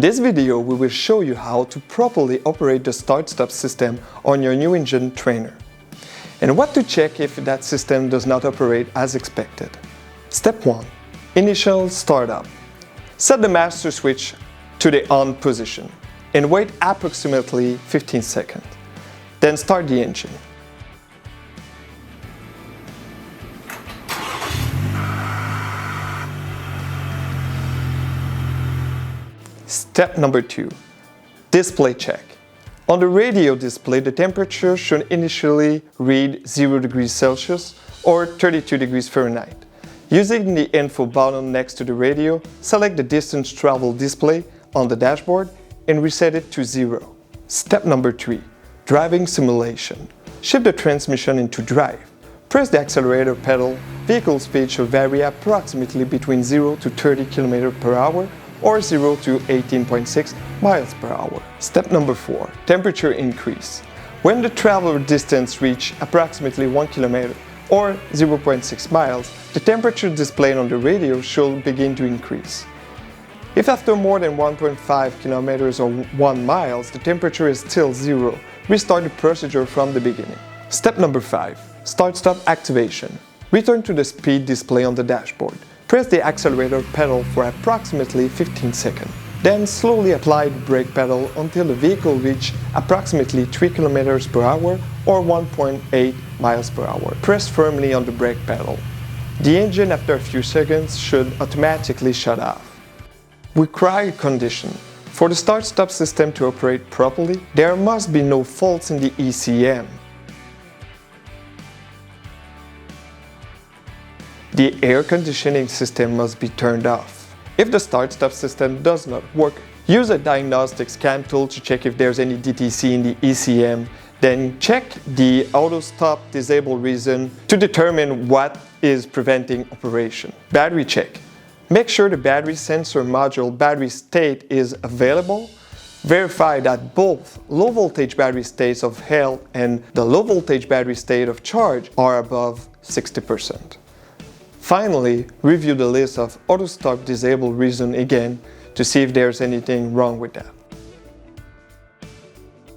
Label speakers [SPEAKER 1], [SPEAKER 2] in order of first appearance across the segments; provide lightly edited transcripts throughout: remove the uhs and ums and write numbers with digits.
[SPEAKER 1] this video, we will show you how to properly operate the start-stop system on your new engine trainer, and what to check if that system does not operate as expected. Step 1. Initial startup. Set the master switch to the on position and wait approximately 15 seconds. Then start the engine. Step number 2. Display check. On the radio display, the temperature should initially read 0 degrees Celsius or 32 degrees Fahrenheit. Using the info button next to the radio, select the distance travel display on the dashboard and reset it to 0. Step number 3. Driving simulation. Shift the transmission into drive. Press the accelerator pedal. Vehicle speed should vary approximately between 0 to 30 km per hour or 0 to 18.6 miles per hour. Step number 4. Temperature increase. When the travel distance reaches approximately 1 km or 0.6 miles, the temperature displayed on the radio should begin to increase. If after more than 1.5 kilometers or 1 mile, the temperature is still 0, restart the procedure from the beginning. Step number 5. Start-stop activation. Return to the speed display on the dashboard. Press the accelerator pedal for approximately 15 seconds. Then slowly apply the brake pedal until the vehicle reaches approximately 3 km per hour or 1.8 miles per hour. Press firmly on the brake pedal. The engine after a few seconds should automatically shut off. Required condition. For the start-stop system to operate properly, there must be no faults in the ECM. The air conditioning system must be turned off. If the start-stop system does not work, use a diagnostic scan tool to check if there's any DTC in the ECM. Then check the auto stop disable reason to determine what is preventing operation. Battery check. Make sure the battery sensor module battery state is available. Verify that both low voltage battery states of health and the low voltage battery state of charge are above 60%. Finally, review the list of auto stop disable reason again to see if there's anything wrong with that.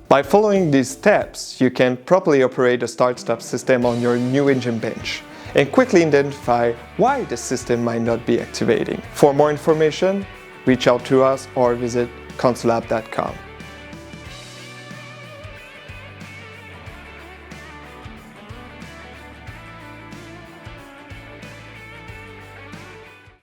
[SPEAKER 1] By following these steps, you can properly operate the start-stop system on your new engine bench and quickly identify why the system might not be activating. For more information, reach out to us or visit consulab.com.